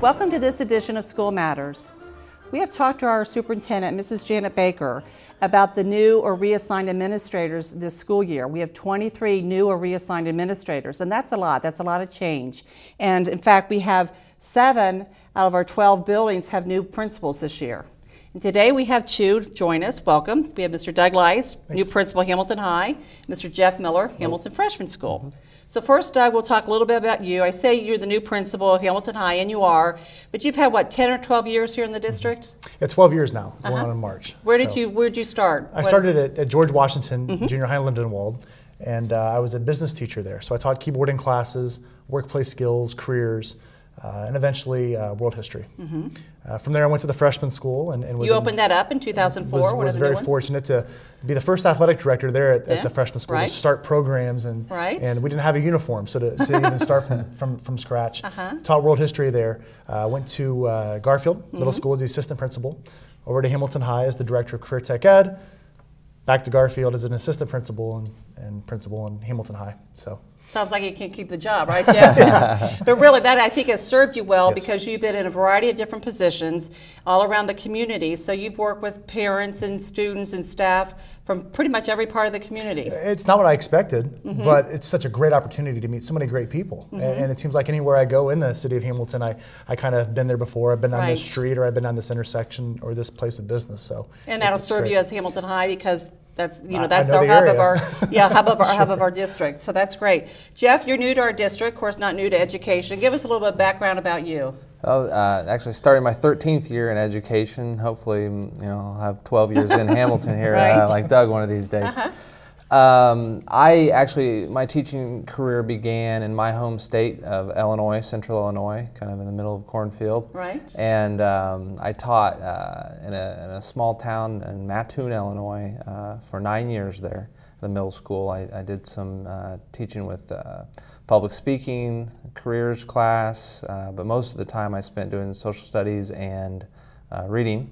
Welcome to this edition of School Matters. We have talked to our superintendent, Mrs. Janet Baker, about the new or reassigned administrators this school year. We have 23 new or reassigned administrators, and that's a lot. That's a lot of change. And in fact, we have 7 out of our 12 buildings have new principals this year. And today we have two join us. Welcome. We have Mr. Doug Lice, new principal, Hamilton High, Mr. Jeff Miller, Hamilton Freshman School. So first, Doug, we'll talk a little bit about you. I say you're the new principal of Hamilton High, and you are, but you've had, what, 10 or 12 years here in the district? Yeah, 12 years now, going on in March. Where'd you start? I started at George Washington Junior High in Lindenwold, and I was a business teacher there. So I taught keyboarding classes, workplace skills, careers, and eventually world history. From there, I went to the freshman school and was. You opened that up in 2004. Was very fortunate to be the first athletic director there at the freshman school to start programs, and we didn't have a uniform, so to even start from scratch. Taught world history there. Went to Garfield Middle School as the assistant principal. Over to Hamilton High as the director of career tech ed. Back to Garfield as an assistant principal and principal in Hamilton High. So. Sounds like you can't keep the job, right, Jeff? But really, that I think has served you well because you've been in a variety of different positions all around the community. So you've worked with parents and students and staff from pretty much every part of the community. It's not what I expected, but it's such a great opportunity to meet so many great people. And it seems like anywhere I go in the city of Hamilton, I kind of have been there before. I've been on this street, or I've been on this intersection, or this place of business. So and that'll serve you as Hamilton High because that's that's our hub of our hub of our district. So that's great. Jeff, you're new to our district, of course, not new to education. Give us a little bit of background about you. Well, actually starting my 13th year in education. Hopefully, I'll have 12 years in Hamilton here, like Doug, one of these days. My teaching career began in my home state of Illinois, Central Illinois, kind of in the middle of cornfield. Right. And I taught in a small town in Mattoon, Illinois, for 9 years there, the middle school. I did some teaching with public speaking, careers class, but most of the time I spent doing social studies and reading.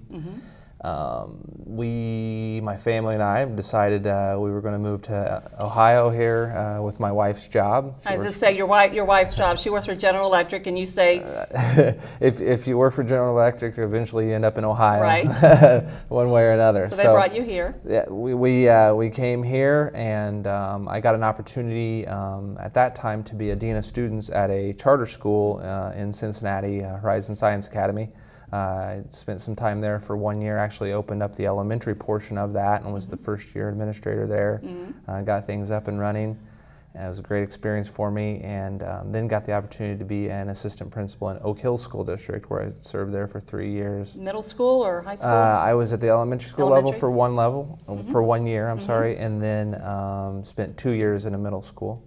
My family and I decided we were going to move to Ohio here with my wife's job. I was just say your wife's job. She works for General Electric, and you say if you work for General Electric, eventually you end up in Ohio, right? One way or another. So they brought you here. Yeah, we came here, and I got an opportunity at that time to be a dean of students at a charter school in Cincinnati, Horizon Science Academy. I spent some time there for 1 year, actually opened up the elementary portion of that and was the first year administrator there. Got things up and running. It was a great experience for me, and then got the opportunity to be an assistant principal in Oak Hill School District, where I served there for 3 years. Middle school or high school? I was at the elementary school level for for 1 year, I'm sorry, and then spent 2 years in a middle school,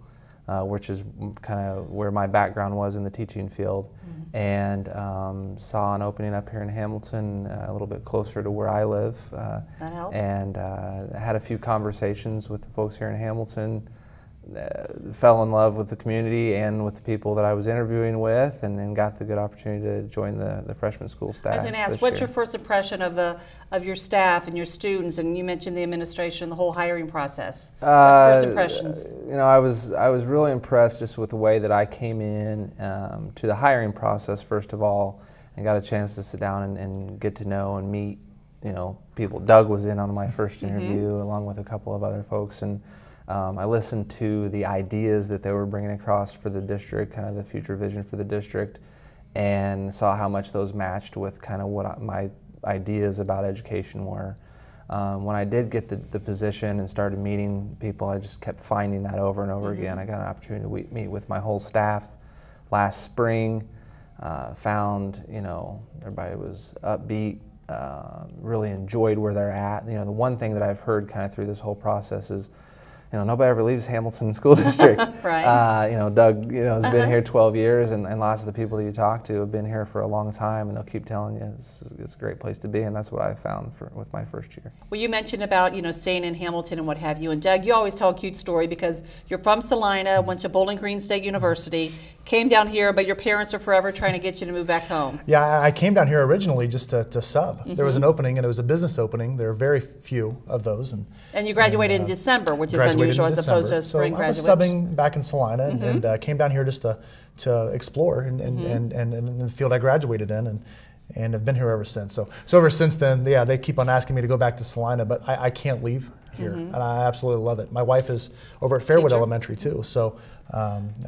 which is kind of where my background was in the teaching field. And saw an opening up here in Hamilton, a little bit closer to where I live. That helps. And had a few conversations with the folks here in Hamilton, fell in love with the community and with the people that I was interviewing with, and then got the good opportunity to join the freshman school staff. I was going to ask, what's your first impression of your staff and your students? And you mentioned the administration, the whole hiring process. What's first impressions? I was really impressed just with the way that I came in to the hiring process, first of all, and got a chance to sit down and get to know and meet people. Doug was in on my first interview along with a couple of other folks, and I listened to the ideas that they were bringing across for the district, kind of the future vision for the district, and saw how much those matched with kind of what my ideas about education were. When I did get the position and started meeting people, I just kept finding that over and over again. I got an opportunity to meet with my whole staff last spring, found everybody was upbeat, really enjoyed where they're at. The one thing that I've heard kind of through this whole process is nobody ever leaves Hamilton School District. Right. Doug, has been here 12 years, and lots of the people that you talk to have been here for a long time, and they'll keep telling you it's a great place to be, and that's what I found with my first year. Well, you mentioned about, staying in Hamilton and what have you, and Doug, you always tell a cute story because you're from Salina, went to Bowling Green State University, came down here, but your parents are forever trying to get you to move back home. Yeah, I came down here originally just to sub. There was an opening, and it was a business opening. There are very few of those. And you graduated in December, which is unusual as opposed to a spring graduation. I was subbing back in Salina and came down here just to explore and the field I graduated in and have been here ever since. So ever since then, yeah, they keep on asking me to go back to Salina, but I can't leave here, and I absolutely love it. My wife is over at Fairwood Elementary too, so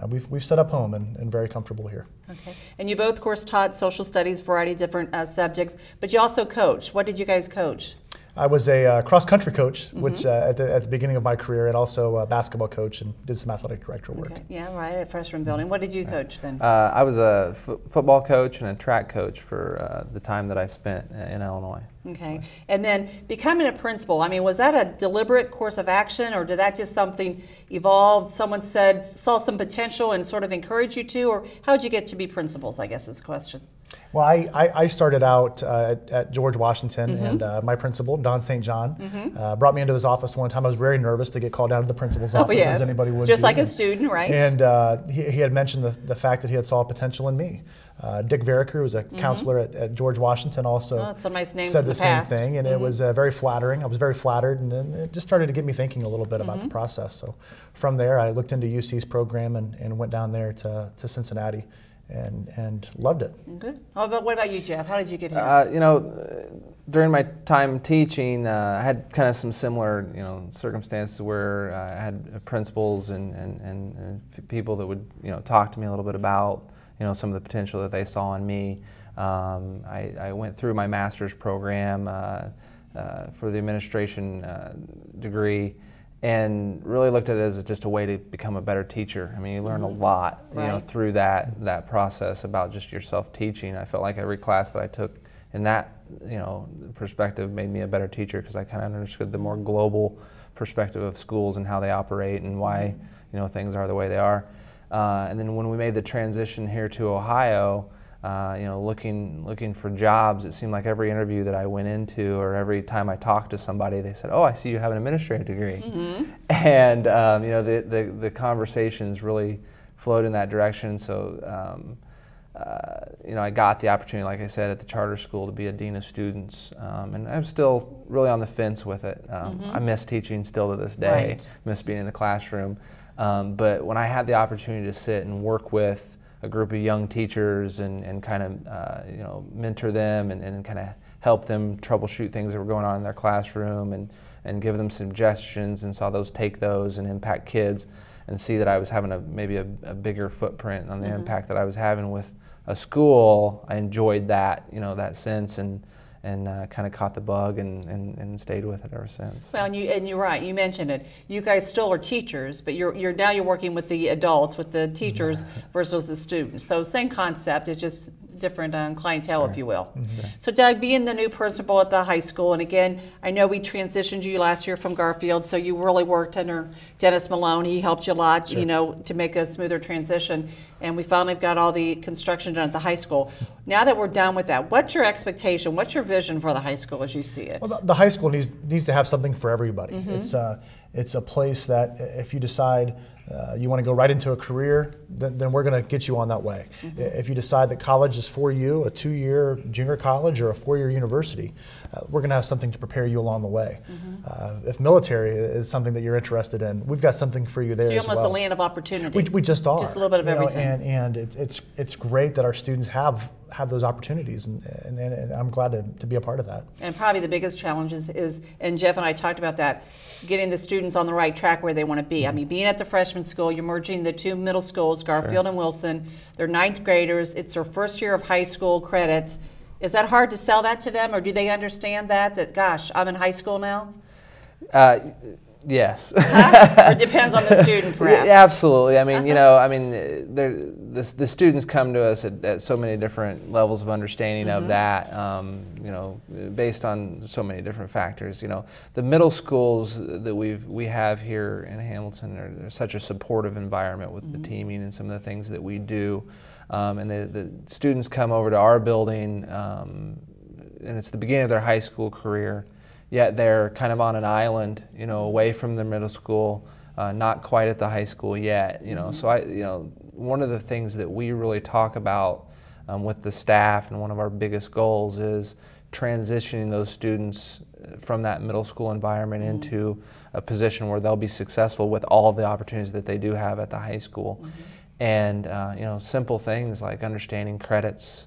we've set up home and very comfortable here. Okay, and you both, of course, taught social studies, variety of different subjects, but you also coached. What did you guys coach? I was a cross-country coach, which at the beginning of my career, and also a basketball coach, and did some athletic director work. Okay. Yeah, right, at freshman building. What did you coach then? I was a football coach and a track coach for the time that I spent in Illinois. Okay, and then becoming a principal, was that a deliberate course of action, or did that just something evolve? Someone saw some potential and sort of encouraged you to, or how did you get to be principals, I guess is the question. Well, I started out at George Washington, and my principal, Don St. John, brought me into his office one time. I was very nervous to get called down to the principal's office, as anybody would just be. like a student, right? And he had mentioned the fact that he had saw potential in me. Dick Veriker, who was a counselor at George Washington, also said the same thing, and it was very flattering. I was very flattered, and then it just started to get me thinking a little bit about the process. So from there, I looked into UC's program and went down there to Cincinnati. And loved it. Good. What about you, Jeff? How did you get here? During my time teaching, I had kind of some similar, circumstances where I had principals and people that would, talk to me a little bit about, some of the potential that they saw in me. I went through my master's program for the administration degree, and really looked at it as just a way to become a better teacher. You learn a lot, through that process about just yourself teaching. I felt like every class that I took in that, perspective made me a better teacher, because I kind of understood the more global perspective of schools and how they operate and why, things are the way they are. And then when we made the transition here to Ohio, looking for jobs, it seemed like every interview that I went into, or every time I talked to somebody, they said, "Oh, I see you have an administrative degree." And the conversations really flowed in that direction. So I got the opportunity, like I said, at the charter school to be a dean of students, and I'm still really on the fence with it. I miss teaching still to this day. Miss being in the classroom, but when I had the opportunity to sit and work with a group of young teachers and kind of mentor them and kind of help them troubleshoot things that were going on in their classroom and give them suggestions, and saw those take those and impact kids, and see that I was having maybe a bigger footprint on the impact that I was having with a school. I enjoyed that, that sense, and kind of caught the bug and stayed with it ever since. Well, and you're right. You mentioned it. You guys still are teachers, but now you're working with the adults, with the teachers versus the students. So same concept. It's just different clientele, if you will. So Doug, being the new principal at the high school, and again, I know we transitioned you last year from Garfield, so you really worked under Dennis Malone. He helped you a lot, to make a smoother transition, and we finally got all the construction done at the high school. Now that we're done with that, what's your expectation? What's your vision for the high school as you see it? Well, the high school needs to have something for everybody. It's a place that if you decide you want to go right into a career, then we're going to get you on that way. If you decide that college is for you, a 2-year junior college or a 4-year university, we're going to have something to prepare you along the way. If military is something that you're interested in, we've got something for you there as well. So you're almost a land of opportunity. We just are. Just a little bit of everything. And it's great that our students have those opportunities, and I'm glad to be a part of that. And probably the biggest challenge is, and Jeff and I talked about that, getting the students on the right track where they want to be. Being at the freshman school, you're merging the two middle schools, Garfield and Wilson. They're 9th graders. It's their first year of high school credits. Is that hard to sell that to them, or do they understand that gosh, I'm in high school now? Yes. Or it depends on the student, perhaps. Absolutely. I mean, the students come to us at so many different levels of understanding of that, based on so many different factors. The middle schools that we have here in Hamilton are such a supportive environment with the teaming and some of the things that we do. And the students come over to our building, and it's the beginning of their high school career. Yet they're kind of on an island, away from their middle school, not quite at the high school yet. So one of the things that we really talk about with the staff, and one of our biggest goals, is transitioning those students from that middle school environment into a position where they'll be successful with all of the opportunities that they do have at the high school. And simple things like understanding credits.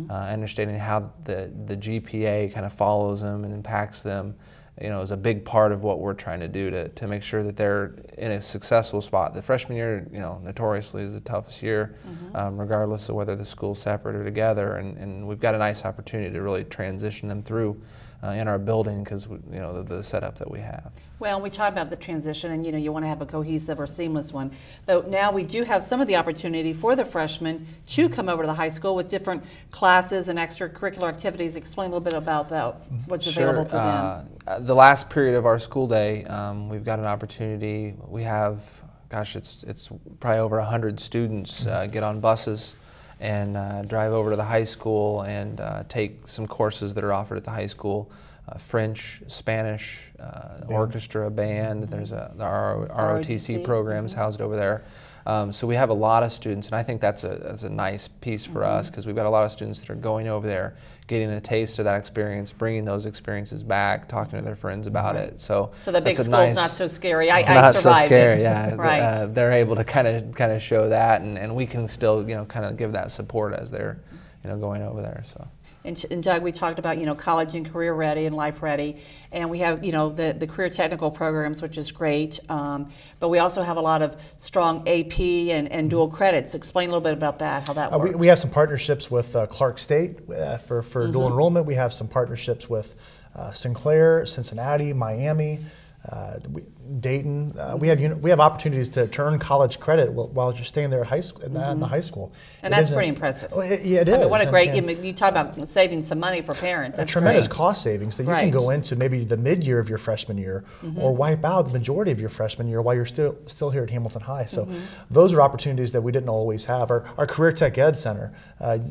Understanding how the GPA kind of follows them and impacts them, is a big part of what we're trying to do to make sure that they're in a successful spot. The freshman year, notoriously is the toughest year, regardless of whether the school's separate or together. And we've got a nice opportunity to really transition them through in our building because the setup that we have. Well, we talk about the transition, and you want to have a cohesive or seamless one. Though now we do have some of the opportunity for the freshmen to come over to the high school with different classes and extracurricular activities. Explain a little bit about that. What's available for them? The last period of our school day, we've got an opportunity. We have, it's probably over 100 students get on buses and drive over to the high school and take some courses that are offered at the high school. French, Spanish, orchestra, band. There's the ROTC programs housed over there. So we have a lot of students, and I think that's a nice piece for us because we've got a lot of students that are going over there, getting a taste of that experience, bringing those experiences back, talking to their friends about it. So the big school's nice, not so scary. I not survived so scary, it. yeah. Right. They're able to kind of show that, and we can still kind of give that support as they're going over there. So. And Doug, we talked about college and career ready and life ready, and we have the career technical programs, which is great. But we also have a lot of strong AP and dual credits. Explain a little bit about that, how that works. We have some partnerships with Clark State for dual enrollment. We have some partnerships with Sinclair, Cincinnati, Miami. Dayton, we have opportunities to earn college credit while you're staying there at high school, in the high school. And that's pretty impressive. It is. What a great, you talk about saving some money for parents. That's tremendous great. Cost savings that you can go into maybe the mid-year of your freshman year or wipe out the majority of your freshman year while you're still here at Hamilton High. So those are opportunities that we didn't always have. Our Career Tech Ed Center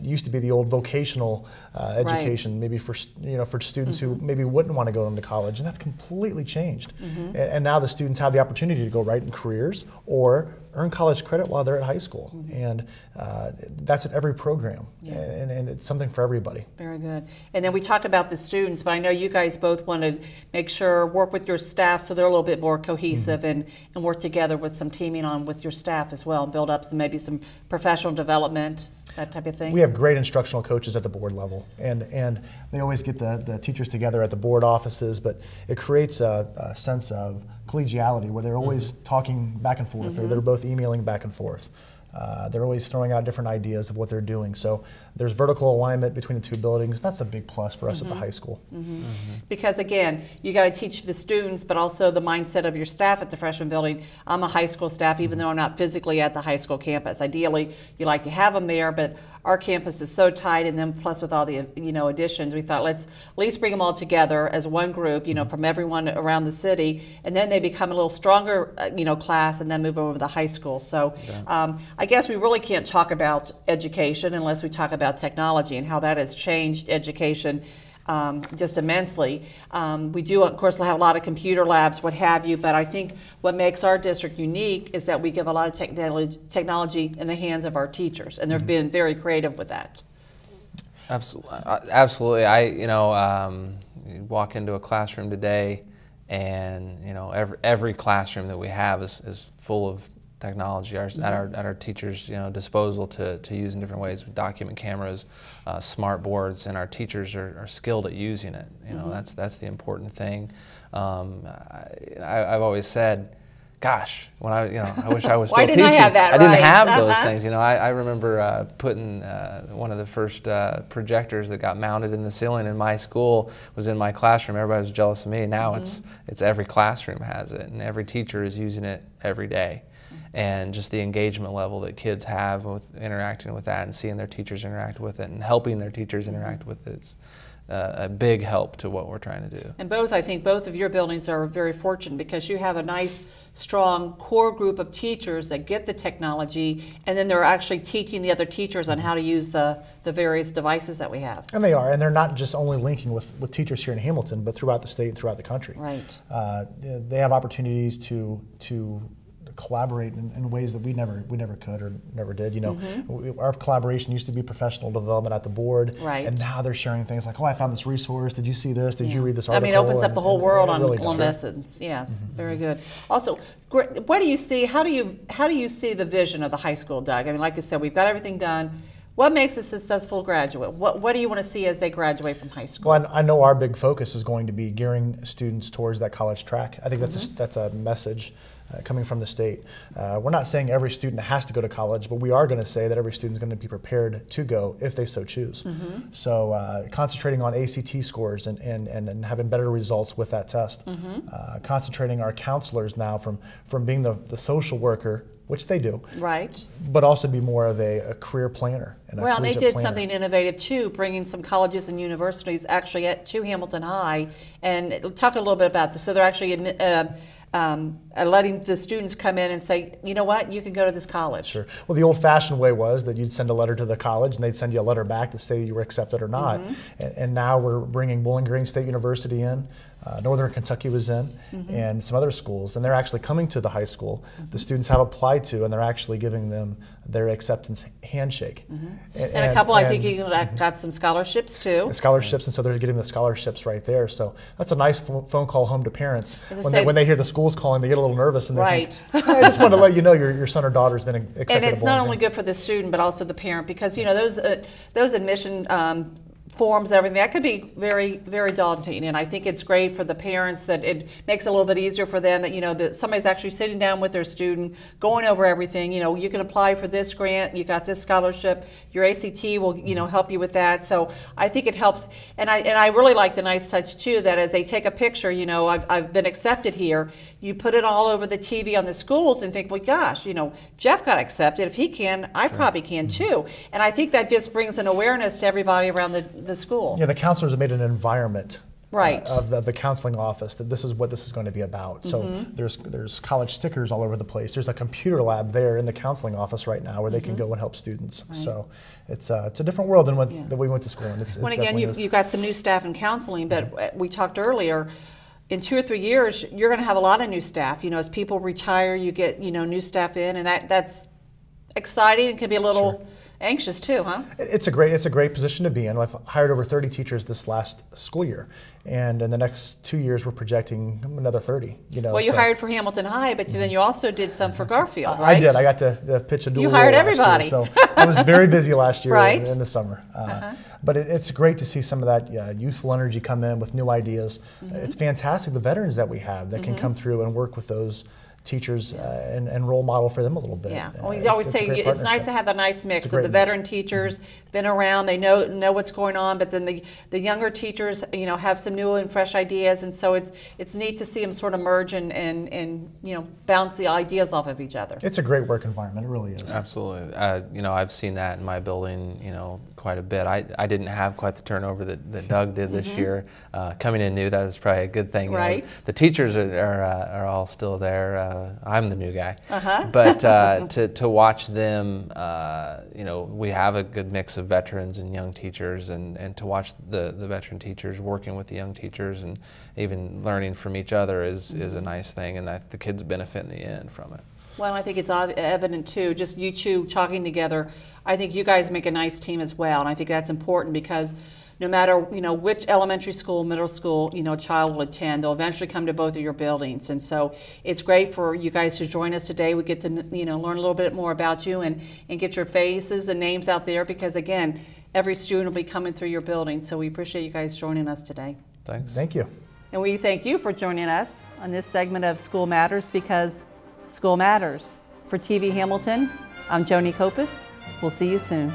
used to be the old vocational education, maybe for students who maybe wouldn't want to go into college, and that's completely changed. And now the students have the opportunity to go right in careers or earn college credit while they're at high school. And that's at every program. And it's something for everybody. Very good. And then we talk about the students, but I know you guys both want to make sure, work with your staff so they're a little bit more cohesive and work together with some teaming on with your staff as well, and build up maybe some professional development, that type of thing. We have great instructional coaches at the board level, and they always get the teachers together at the board offices, but it creates a sense of collegiality where they're always talking back and forth, or they're both emailing back and forth. They're always throwing out different ideas of what they're doing. So there's vertical alignment between the two buildings. That's a big plus for us at the high school. Because again, you got to teach the students, but also the mindset of your staff at the freshman building. I'm a high school staff, even though I'm not physically at the high school campus. Ideally, you like to have them there, but our campus is so tight, and then plus with all the additions, we thought let's at least bring them all together as one group, from everyone around the city, and then they become a little stronger, class, and then move over to the high school. So I guess we really can't talk about education unless we talk about technology and how that has changed education just immensely. We do, of course, have a lot of computer labs, what have you, but I think what makes our district unique is that we give a lot of technology in the hands of our teachers, and they've been very creative with that. Absolutely. You walk into a classroom today, and every classroom that we have is full of technology at our teachers' disposal to use in different ways with document cameras, smart boards, and our teachers are skilled at using it. That's the important thing. I've always said, gosh, when I wish I was Why still didn't teaching. I have that, I didn't right? have those things. I remember putting one of the first projectors that got mounted in the ceiling in my school was in my classroom. Everybody was jealous of me. Now it's every classroom has it, and every teacher is using it every day. And just the engagement level that kids have with interacting with that and seeing their teachers interact with it and helping their teachers interact with it is a big help to what we're trying to do. And I think both of your buildings are very fortunate because you have a nice, strong core group of teachers that get the technology, and then they're actually teaching the other teachers on how to use the various devices that we have. And they are, and they're not just only linking with teachers here in Hamilton, but throughout the state and throughout the country. Right. They have opportunities to collaborate in ways that we never could or never did. Our collaboration used to be professional development at the board, right. And now they're sharing things like, oh, I found this resource. Did you see this? Did you read this article? I mean, it opens up the whole world on really lessons. Yes, very good. Also, what do you see? How do you see the vision of the high school, Doug? I mean, like I said, we've got everything done. What makes a successful graduate? What do you want to see as they graduate from high school? Well, I know our big focus is going to be gearing students towards that college track. I think that's a message coming from the state. We're not saying every student has to go to college, but we are going to say that every student is going to be prepared to go if they so choose. So concentrating on ACT scores and having better results with that test. Concentrating our counselors now from being the social worker, which they do, right? But also be more of a career planner. And well, and they did something innovative too, bringing some colleges and universities actually to Hamilton High, and talk a little bit about this. So they're actually letting the students come in and say, you know what, you can go to this college. Sure. Well, the old-fashioned way was that you'd send a letter to the college, and they'd send you a letter back to say you were accepted or not. And now we're bringing Bowling Green State University in. Northern Kentucky was in, and some other schools, and they're actually coming to the high school. The students have applied to, and they're actually giving them their acceptance handshake. And a couple, I think, you got some scholarships too. And scholarships, and so they're getting the scholarships right there. So that's a nice phone call home to parents. When they hear the schools calling, they get a little nervous, and they think, hey, I just wanted to let you know your son or daughter's been accepted. And it's not only good for the student, but also the parent, because those admission forms and everything, that could be very, very daunting. And I think it's great for the parents that it makes it a little bit easier for them that, that somebody's actually sitting down with their student, going over everything. You can apply for this grant, you got this scholarship, your ACT will, help you with that. So I think it helps. And I really like the nice touch too, that as they take a picture, I've been accepted here, you put it all over the TV on the schools and think, well, gosh, Jeff got accepted. If he can, I probably can too. And I think that just brings an awareness to everybody around the school. Yeah, the counselors have made an environment right. Of the counseling office that this is what this is going to be about. So there's college stickers all over the place. There's a computer lab there in the counseling office right now where they can go and help students. Right. So it's a different world than that we went to school in. When again, you've got some new staff in counseling, but we talked earlier, in 2 or 3 years, you're going to have a lot of new staff. as people retire, you get new staff in, and that's exciting. It can be a little anxious too, huh? It's a great position to be in. I've hired over 30 teachers this last school year, and in the next 2 years we're projecting another 30. Well, you hired for Hamilton High, but then you also did some for Garfield, right? I did. I got to pitch a dual. You hired role everybody. Year, so I was very busy last year right? in the summer. But it's great to see some of that youthful energy come in with new ideas. It's fantastic, the veterans that we have that can come through and work with those teachers and role model for them a little bit. Yeah, well, you always say it's nice to have a nice mix of the veteran teachers, been around, they know what's going on, but then the younger teachers, have some new and fresh ideas, and so it's neat to see them sort of merge and bounce the ideas off of each other. It's a great work environment, it really is. Absolutely. I've seen that in my building, quite a bit. I didn't have quite the turnover that Doug did this year. Coming in new, that was probably a good thing. Right. The teachers are all still there. I'm the new guy, but to watch them, we have a good mix of veterans and young teachers, and to watch the veteran teachers working with the young teachers and even learning from each other is a nice thing, and that the kids benefit in the end from it. Well, I think it's evident too, just you two talking together. I think you guys make a nice team as well, and I think that's important because no matter which elementary school, middle school a child will attend, they'll eventually come to both of your buildings. And so it's great for you guys to join us today. We get to learn a little bit more about you and get your faces and names out there, because again, every student will be coming through your building. So we appreciate you guys joining us today. Thanks. Thank you. And we thank you for joining us on this segment of School Matters, because School Matters. For TV Hamilton, I'm Joni Kopis. We'll see you soon.